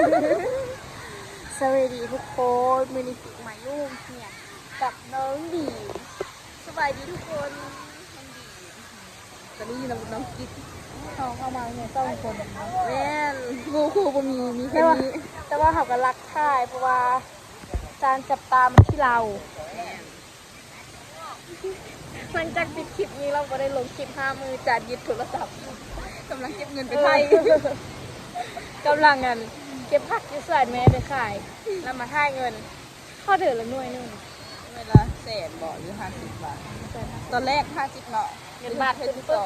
สวัสดีทุกคนมือนี้ปีใหม่ยุ่งเนี่ยกับน้องดีสบายดีทุกคนน้องดีตอนนี้น้องกิ๊กเข้ามาเนี่ยต้องคนแม่งูครูบ่มีแค่นี้แต่ว่าเขาก็รักท่ายเพราะว่าการจับตามันที่เราหลังจากปิดคลิปนี้เราก็ได้ลงคลิป5 มือจานยึดโทรศัพท์กำลังเก็บเงินไปไทยกำลังเงินเก็บผักที่สวนแม่ไปขายแล้วมาท่ายเงินข้อเดือดละหน่วยนึงเวลา100บ่หรือ50 บาทตอนแรก50เนาะเงินบาทเป็น2ปึ๊ก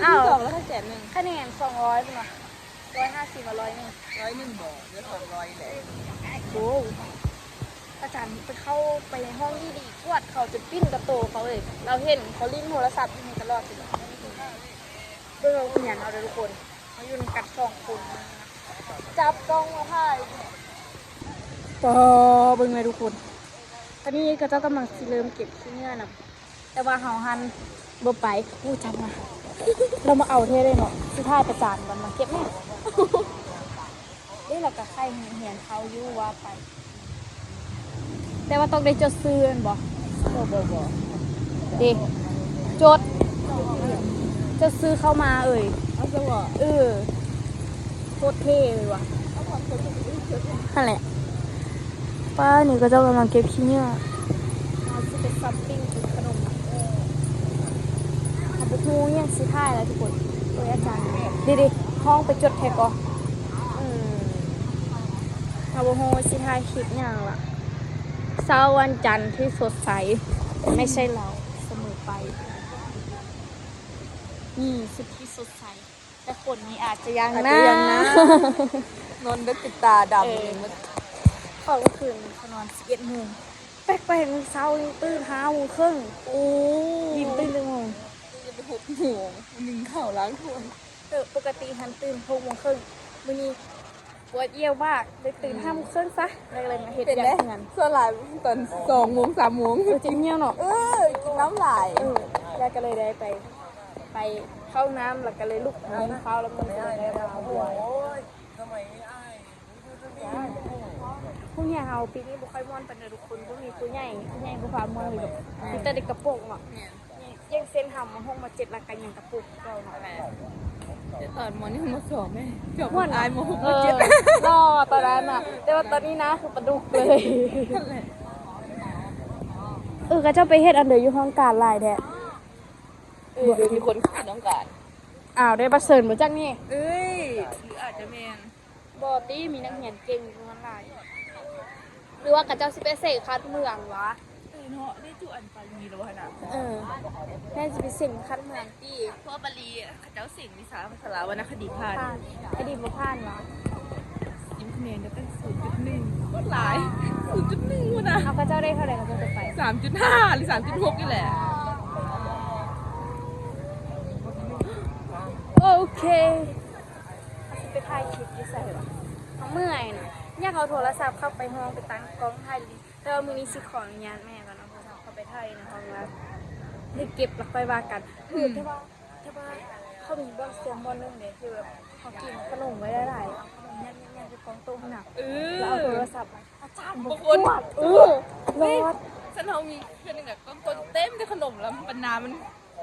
อ้าวแล้วถ้า100,000คะแนน200เป็นหรอ150มา100 นึง 100บ่หรือ200เลยโอ้อาจารย์ไปเข้าไปในห้องที่ดีกวดเขาจะปิ้นกระโตเขาเลยเราเห็นเขาลิ้นโทรศัพท์อยู่ตลอดสิเพื่อเราเห็นเอาเลยทุกคนเขาอยู่ในกัด2 คนจับกล้องมาถ่ายต่อเบิ่งเลยทุกคนตอนนี้ก็เจ้ากำลังสิเริ่มเก็บขี้เนื้อนะแต่ว่าเฮาหันบ่ไปอู้จับมาเรามาเอาเท่ได้เนาะสิถ่ายประจานกันมาเก็บแม่นี่เราก็ใครเหียนเขาอยู่ว่าไปแต่ว่าต้องได้จดซื้อบ่บ่ดิจดซื้อเข้ามาเอาซะบ่โคตรเท่เลยว่ะนั่นแหละป้านี่ก็เจ้ากำลังเก็บขี้เนื้อเราจะไปซับปิ้งกินขนมขับบุกงูยังสิท่ายแล้วทุกคนโดยอาจารย์ดิห้องไปจดแท็กก่อนขับบุกงูสิท่ายคลิปอย่างล่ะเช้าวันจันทร์ที่สดใสไม่ใช่เราเสมอไปนี่สุดที่สดใสแต่คนนี้อาจจะยังนะนอนดึกติดตาดำเลยมันเขาก็คืนเขานอน11 โมงแปลกๆเช้าตื่น5 โมงครึ่งโอ้ยิ้มตื่น1 โมงจะไป6 โมงนึ่งข้าวล้างถ้วยปกติทันตื่น6 โมงครึ่งมื้อนี้ปวดเยี่ยวมากเลยตื่น5 โมงครึ่งซะเลยมาเฮ็ดอย่างนั้นส่วนหลายตอน2 โมง 3 โมงจริงเงี้ยวเนาะกินน้ำลายแล้วก็เลยได้ไปเข้าน้ำแล้วก็เลยลุกกินข้าวแล้วมันก็เลยได้มาบวชพวกเนี่ยเฮาปีนี้บ่ค่อยม่วนปานใดทุกคนพวกมีผู้ใหญ่บ่พาม่วนเลยแบบมีแต่เด็กกระโปรงเนาะยังเส้นหำมาห้องมา7หลักกันยังกระปุกเราเนาะแต่ตอนมอนี่มาสอบแม่จบม่วนอายม6 มา7รอตอนนั้นน่ะแต่ว่าตอนนี้นะคือปลาดุกเลยก็เจ้าไปเฮ็ดอันเดอร์อยู่ห้องการหลายแท้มีคนขึ้นน้องการอ้าวได้ประเสริฐบ่จักนี่หรืออาจจะแม่นบ่ติมีนักเรียนเก่งอยู่ข้างหลายหรือว่ากะเจ้าสิไปเสกคัดเมืองวะเนาะได้จุอันปาลีแล้วหั่นน่ะแม่สิไปเสกคัดเมืองติเพราะปาลีเขาเจ้าสิ่งวิสาภาษาวรรณคดีผ่านคดีบ่ผ่านวะยิ้มคะแนนได้ตั้ง 0.1 โคตรหลาย 0.1 ว่ะนะเอากะเจ้าได้เท่าไหร่ก็จะไป 3.5 หรือ 3.6 นี่แหละโอเคไปถ่ายคลิปอยู่ใส่วะเมื่อยนะอยากเอาโทรศัพท์เข้าไปห้องไปตั้งกล้องถ่ายดิแต่ว่ามื้อนี้สิขออนุญาตแม่ก่อนเอาโทรศัพท์เข้าไปถ่ายในห้องแล้วได้เก็บแล้วค่อยว่ากันแต่ว่าเขามีบ่อนเสียงบ่อนนึงเนี่ยคือแบบเขากินขนมไว้ได้หลายขนมยันคือกองตุ้มน่ะแล้วเอาโทรศัพท์อาจารย์บอกว่ารอดฉันเฮามีเพื่อนนึงอ่ะก็ตัวเต็มด้วยขนมแล้วปันนามัน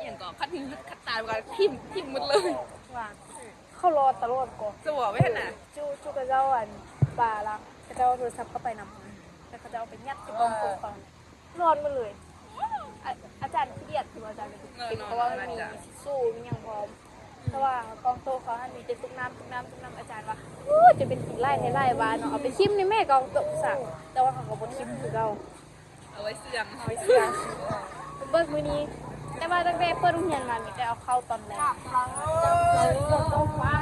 อย่างก็คัดหูคัดตากันทิ่มหมดเลยว่าเขารอตลอดก่อนจะบอกไว้น่ะจูกระเจ้าอันปลาละกระเจ้าโทรศัพท์เข้าไปนำแล้วกระเจ้าไปยัดที่กองตุ้มฟังนอนมาเลยอาจารย์ขี้เกียจคืออาจารย์เป็นเพราะว่ามีชิสู้มีอย่างพร้อมแต่ว่ากองโตเขาอันนี้จะตุ๊กน้ำอาจารย์ว่าจะเป็นกินไล่ให้ไล่วานเนาะเอาไปชิมในแม่กองโตสั่งแต่ว่าเขาก็บ่ชิมคือเราเอาไว้เสื่องเบิกมื้อนี้แต่ว่าตั้งแต่เปิดโรงเรียนมามีแต่เอาเข้าตอนแรก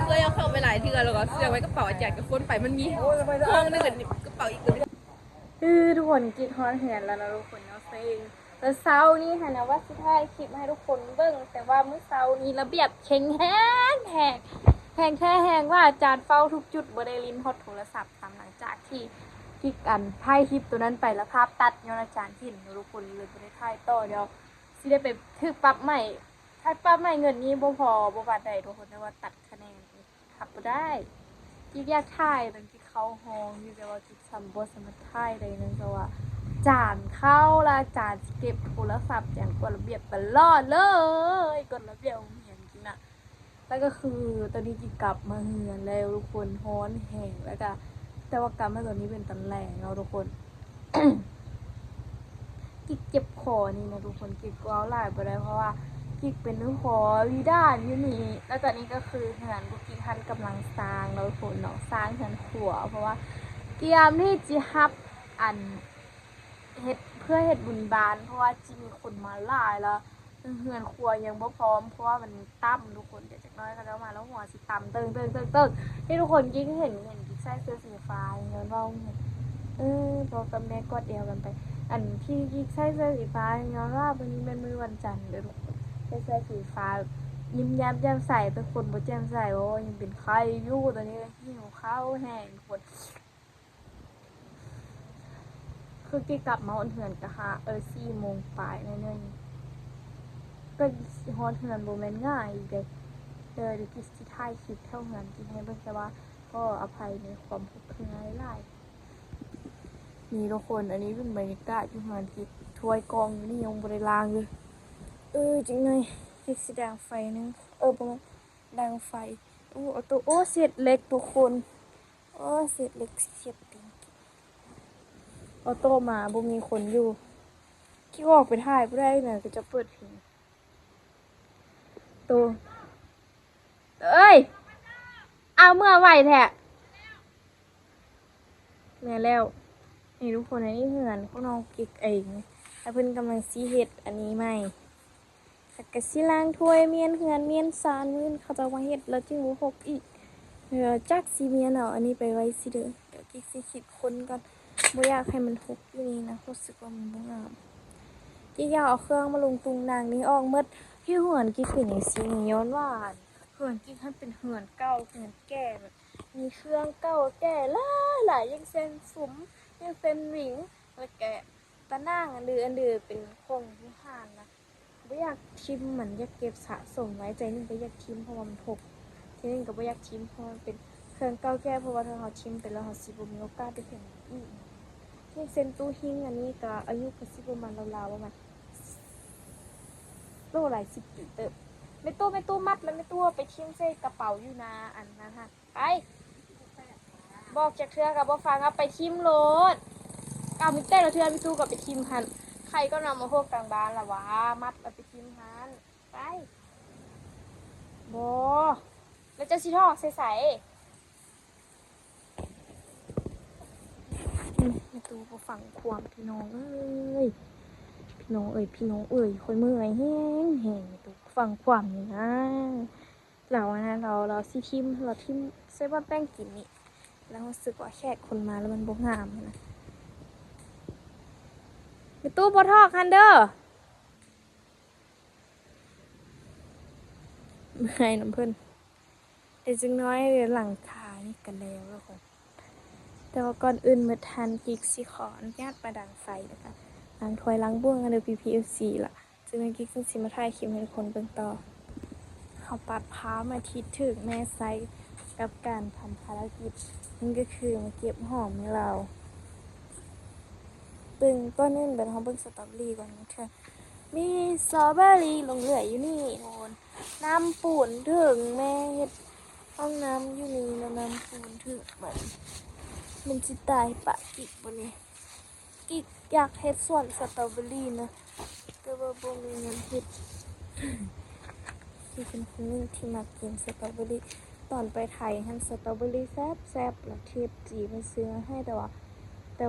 เคยเอาเข้าไปหลายเทื่อแล้วก็เสื่องไว้กระเป๋าอาจารย์กับคนไปมันมีห้องนึงกระเป๋าอีกตัวทุกคนกินฮอนเหียนแล้วนะทุกคนเนาะเซ็งแต่เช้านี้ค่ะนะว่าสิถ่ายคลิปให้ทุกคนเบิ่งแต่ว่ามื้อเช้านี้ระเบียบแข็งแห้งว่าอาจารย์เฝ้าทุกจุดบ่ได้ลิ้นฮอดโทรศัพท์ตามหลังจากที่กันถ่ายคลิปตัวนั้นไปแล้วภาพตัดย้อนอาจารย์เห็นทุกคนเลยบ่ได้ถ่ายต่อเดี๋ยวสิได้ไปถึกปรับใหม่ถ้าปรับใหม่เงินนี้บ่พอบ่บาดใดทุกคนแต่ว่าตัดคะแนนขับบ่ได้จ กิ๊กอยากถ่ายตอนกิ๊กเข้าห้องอยู่แต่ว่ากิ๊กสัมบ่สามารถถ่ายได้นั่นก็ว่าจานเข้าละจานเก็บโทรศัพท์อย่างกฎระเบียบตลอดเลยกฎระเบียบของเรียนกิ๊กน่ะแล้วก็คือตอนนี้กิ๊กกลับมาเฮือนแล้วทุกคนฮ้อนแห้งแล้วก็แต่ว่ากลับมาตอนนี้เป็นตอนแรกเราทุกคน กิ๊กเจ็บคอนี่นะทุกคนกิ๊กก็เอาหลายไปได้เพราะว่ากิ๊กเป็นหอวิดานอยู่นี่แล้วตอนนี้ก็คือเหือนกุ๊กกิ๊กทันกำลังสร้างเราทุกคนเนาะสร้างเหือนขัวเพราะว่าเตรียมที่จะฮับอันเฮ็ดเพื่อเฮ็ดบุญบานเพราะว่าจะมีคนมาหลายแล้วเหือนครัวยังบ่พร้อมเพราะว่ามันต่ำทุกคนเดี๋ยวจักหน้อยเขาจะมาแล้วหัวสิต่ำเติ้งที่ทุกคนกิ๊กเห็นกิ๊กใส่เสื้อสีฟ้าอย่างเงี้ยว่าบอกกับแม่กอดเอวกันไป อันที่กิ๊กใส่เสื้อสีฟ้าย้อนว่าวันนี้เป็นมื้อวันจันทร์เด้อทุกคนใส่เสื้อสีฟ้ายิ้มแย้มแจ่มใสเป็นคนบ่แจ่มใสเพราะว่ายังเป็นไข้อยู่ตอนนี้หิวข้าวแห้งทุกคนคือกิ๊กกลับมาเฮือนกะค่ะ4 โมงปลายแน่ๆก็ฮอดเฮือนบ่แม่นง่ายอีกเด้เดี๋ยวกิ๊กสิถ่ายคลิปเท่าเฮือนกิ๊กให้เบิ่งแต่ว่าก็อภัยในความทุกข์หลายๆ นี่ทุกคนอันนี้เป็นบรรยากาศที่มันที่ถ้วยกองอยู่นี่ยังบริลางเลยจริงเลยที่สีดังไฟนึงประมาณดังไฟเอาตัวเศษเล็กทุกคนเศษเล็กเศษติงเอาโตมาบ่มีคนอยู่คิดว่าออกไปถ่ายบ่ได้เนี่ยก็จะเปิดเพลงตัวเอาเมื่อไหวแท้แม่แล้วนี่ทุกคนอันนี้เหือนพวกน้องกิ๊กเองแล้วเพิ่นกำลังซีเฮ็ดอันนี้ใหม่แต่ก็สิล้างถ้วยเมียนเหือนเมียนซานมื้อเขาจะมาเฮ็ดแล้วจึงบ่หกอีกจักสิเมียนเอาอันนี้ไปไว้สิเด้อเดี๋ยวกิ๊กสิคิดคนก่อนบ่อยากให้มันหกอยู่นี่นะรู้สึกว่ามันบ่งามกิ๊กอยากเอาเครื่องมาลงตุงนางนี้ออกหมดที่เหือนกิ๊กเป็นจังซี่นี่ย้อนว่าเหือนกิ๊กมันเป็นเหือนเก่าเหือนแก่แบบมีเครื่องเก่าแก่หลายยังเส้นสุมยังเป็นหวิงแล้วแกตะนางอันดือเป็นคงที่ห่านนะไม่อยากชิมเหมือนอยากเก็บสะสมไว้ใจนึงก็อยากชิมเพราะว่ามันถกทีนึงก็ไม่อยากชิมเพราะมันเป็นเครื่องเก่าแก่เพราะว่าถ้าเราชิมไปแล้วเราสิบมีโอกาสได้เห็นอีกที่เซนตู้หิ้งอันนี้ก็อายุก็สิประมาณราวๆประมาณโลหลาย10 ปีเติบไม่ตู้มัดแล้วไม่ตู้ไปทิ้งใส่กระเป๋าอยู่นะอันนั้นฮะไปบอกจากเธอกับบ่ฟังเอาไปทิมโลดเอามิเต้เราเธอพี่ตู้กับไปทิมหันใครก็นำมาพวกกลางบ้านละวะมัดเอาไปทิมหันไปบ่แล้วจะสิทอกใส่พี่ตู้บ่ฟังความพี่น้องพี่น้องค่อยเมื่อยแห้งพี่ตู้ฟังความนี่นะเราสิทิมเราทิมใส่ว่าแป้งกินนี่แล้วรู้สึกว่าแขกคนมาแล้วมันบ่งามนะไปตู้บ่ทอกคันเด้อเมื่อยน้ำเพิ่นแต่จึงน้อยหลังคานี่กันแล้วค่ะแต่ว่าก่อนอื่นเมื่อทันกิ๊กสิขออนุญาตมาดังไฟนะคะล้างถ้วยล้างบ้วงกันเด้อ PPFC ล่ะจึงกิ๊กสิมาถ่ายคลิปให้ทุกคนเบิ่งต่อเขาปัดพามาทิศถึงแม่ไซกับการทำภารกิจนั่นก็คือมาเก็บหอมให้เราเบิ่งก้อนนึงเดี๋ยวเราเบิ่งสตรอเบอรี่ก่อนนะเธอมีสตรอเบอรี่ลงเหลืออยู่นี่โอนน้ำปูนถึงแม่เฮ็ดห้องน้ำอยู่นี่แล้วน้ำปูนถึงมันสิตายปะอีกบ่นี่กิ๊กอยากเฮ็ดสวนสตรอเบอรี่นะแต่ว่าบ่มีเงินเฮ็ดที่เป็นคนนึงที่มากินสตรอเบอรี่ตอนไปไทยหั่นสตรอเบอรี่แซ่บแล้วเทปจีมันซื้อมาให้แต่ว่าต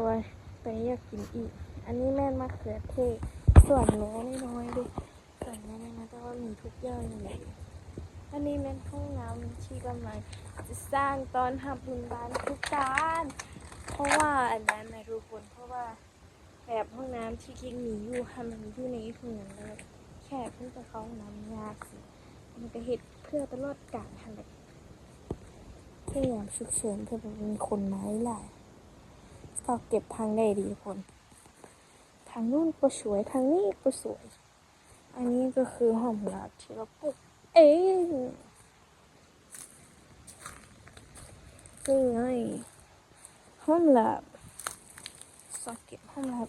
อนนี้อยากกินอีกอันนี้แม่นมะเขือเทศส่วนแม่น้อยๆดิส่วนแม่น้อยๆแต่ว่ามีทุกอย่างเลยอันนี้แม่นห้องน้ำที่กำลังจะสร้างตอนหับบุญบานทุกการเพราะว่าอันนั้นนะทุกคนเพราะว่าแบบห้องน้ำที่กิ๊กหนีอยู่ค่ะมันอยู่ในถุงเลยแค่เพื่อจะเข้าห้องน้ำยากสิมันก็เฮ็ดเพื่อตลอดกาลทันแบบเพื่ออย่างฉุกเฉินเพื่อแบบมีคนมาหลายสอบเก็บทางได้ดีทุกคนทางนู้นก็สวยทางนี้ก็สวยอันนี้ก็คือหอมหลาบที่เราปลูก นี่ไงห้องลับสองเก็บห้องลับ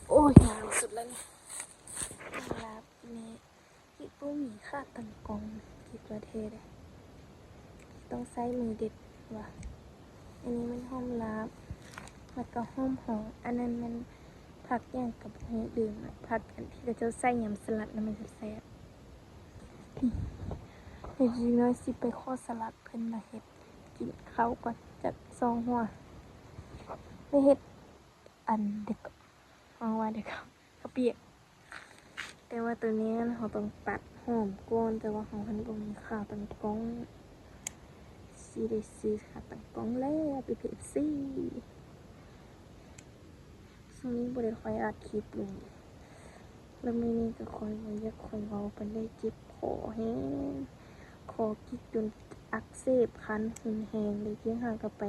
โอ้ยหนาวสุดแล้วเนี่ยห้องลับนี่กิบปุ้มีค่าตังกองกิบประเทศเลยต้องใช้มือเด็ดว่ะอันนี้มันห้องลับแล้วก็ห้องหออันนั้นมันผักย่างกับหูดื่มผักอันที่จะใส่ยำสลัดนั่นมันจะแซ่บเห็ดน้อยสิไปข้อสลัดเพิ่นมาเห็ดกินข้าวก่อนจัดซองหัวไปเห็ดอันเด็กเอาว่าเด็กกระเปียกแต่ว่าตัวนี้เราต้องตัดหอมก้นแต่ว่าของพันบ่มีข้าวตังกองซีเดซีค่ะตังกองแล้วไปเพจซี่ช่วงนี้บริคอยอัดคลิปลงแล้วไม่นี่ก็คอยไว้อยากคอยเว้าไปเลยจิบคอแห้งคอกิดจนอักเสบคันหุ่นแหงเลยเกี่ยงหางกับไป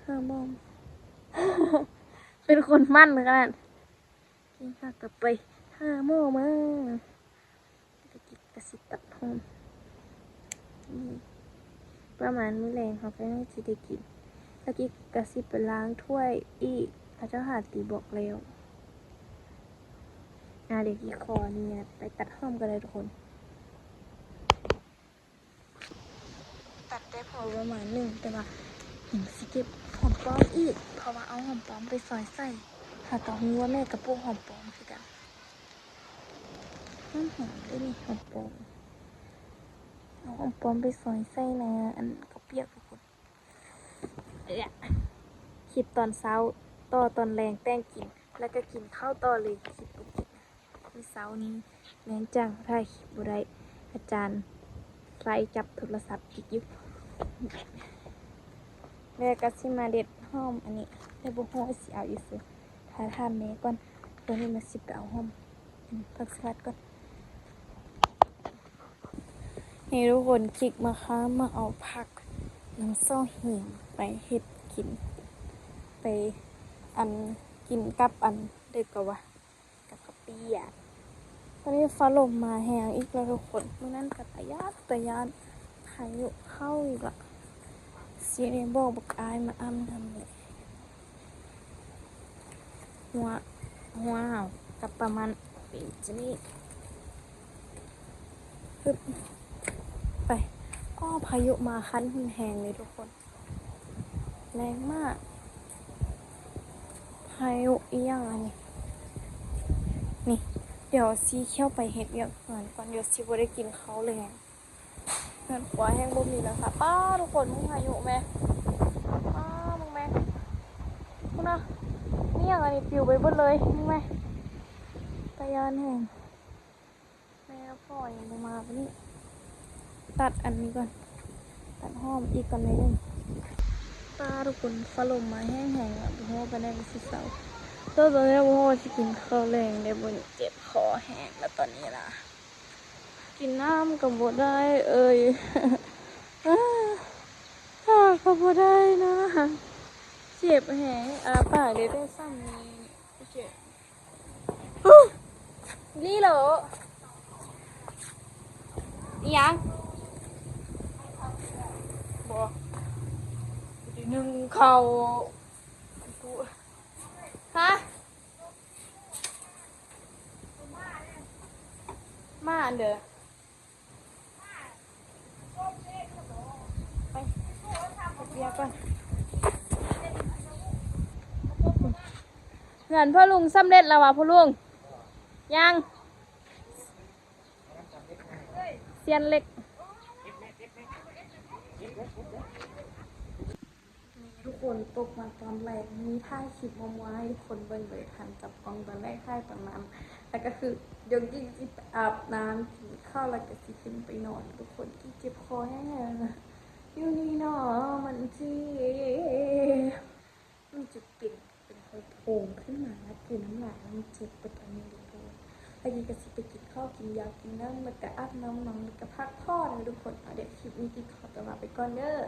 ห้ามอม เป็นคนมั่นขนาดเกี่ยงหางกับไปห้าโมงมาตะกิดกระสิตัดหอมนี่ประมาณมื้อแรงเขาก็น่าจะได้กินตะกี้กระสิบไปล้างถ้วยอีกพระเจ้าหาตีบอกแล้วเด็กอีคอเนี่ยไปตัดหอมกันเลยทุกคนตัดได้พอประมาณหนึ่งแต่ว่าเห็นสิเก็บหอมปลอมอีกเพราะว่าเอาหอมปลอมไปซอยใส่หาต่อหัวแม่กับปูหอมปลอมคือกันหอมได้นี่หอมปลอมเอาหอมปลอมไปซอยใส่นะอันก็เปียกทุกคนคลิปตอนเช้าต่อตอนแรงแต่งกินแล้วก็กินข้าวต่อเลยคลิปปุ๊บกินคือเช้านี้แรงจังถ่ายคลิปบุได้อาจารย์ไล่จับโทรศัพท์กิกยุบแล้วก็สิมาเด็ดหอมอันนี้ในบุหัวสิเอาอยู่สิถ้าทานแม่ก่อนตัวนี้มาสิไปเอาหอมผักสลัดก่อนให้ทุกคนคลิกมาค้ามาเอาผักน้ำซ้อหิงไปเฮ็ดกินไปอันกินกับอันเด็กกว่ากับกะปิอ่ะตอนนี้ฟ้าลมมาแหงอีกแล้วทุกคนเมื่อนั้นกับตะยานพายุเข้าอีกละเสียเรียบอกบักอายมาอ้ำทำเลยหัวห่าวกับประมาณปีจะนี่ปึ๊บไปอ้อพายุมาคั้นหุ่นแหงเลยทุกคนแรงมากพายุอีหยังอันนี้นี่เดี๋ยวซีเขี้ยวไปเห็ดเวียกก่อนเดี๋ยวซีบ่ได้กินเขาเลยเงินหัวแห้งบ่มีแล้วค่ะป้าทุกคนมึงพายุแม่ป้ามึงแม่มึงนะนี่อย่างอันนี้ปิวไปหมดเลยมึงแม่ตะยานแห้งแม่พ่อยังบ่มาปะนี่ตัดอันนี้ก่อนตัดหอมอีกก่อนเลยนึงป้าทุกคนฟ้าลมมาแห้งๆอ่ะบ่ฮู้ว่าไปได้บ่สิเซาตอนนี้บ่ฮู้ว่าสิกินข้าวแรงได้บ่เจ็บคอแห้งแล้วตอนนี้ล่ะกินน้ำก็บ่ได้ก็บ่ได้นะเจ็บแห้งปากได้ซ้ำนี้เจ็บลี่เหรออีหยังบ่ดินึ่งข้าวฮะมาอันเด้อไปเบียร์ก่อนเงินพ่อลุงสำเร็จแล้ววะพ่อลุงยังเซียนเล็กทุกคนตกมาตอนแรกมีท่าคลิปมาวให้ทุกคนเบิ่งเลยทันจับกล้องตอนแรกท่าตอนนั้นแล้วก็คือเดี๋ยวกิ๊กสิไปอาบน้ำกินข้าวแล้วก็สิขึ้นไปนอนทุกคนกิ๊กเจ็บคอแห้งเลยอยู่นี่เนาะมันจีมันจะเป็นโผล่ขึ้นมาแล้วคือน้ำลายมันเจ็บไปตอนนี้ทุกคนแล้วกิ๊กก็สิไปกินข้าวกินยากินน้ำมันก็อาบน้ำนอนมันก็พักผ่อนทุกคนเดี๋ยวคลิปนี้กิ๊กขอตัวลาไปก่อนเด้อ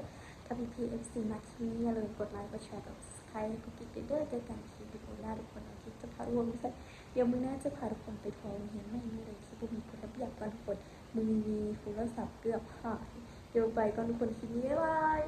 ถ้าพี่ๆ FC มาที่นี่อย่าลืมกดไลค์กดแชร์กด Subscribe ให้กิ๊กเด้อเจอกันคลิปวิดีโอหน้าทุกคนกิ๊กจะพาทุกคนไปเดี๋ยวมื้อหน้าจะพาทุกคนไปทองเห็นไม่มีเลยที่บุมีคนรับอยากกันทุกคนมือมีโทรศัพท์เกือบหาย เดี๋ยวไปก่อนทุกคนคลิปนี้บ๊ายบาย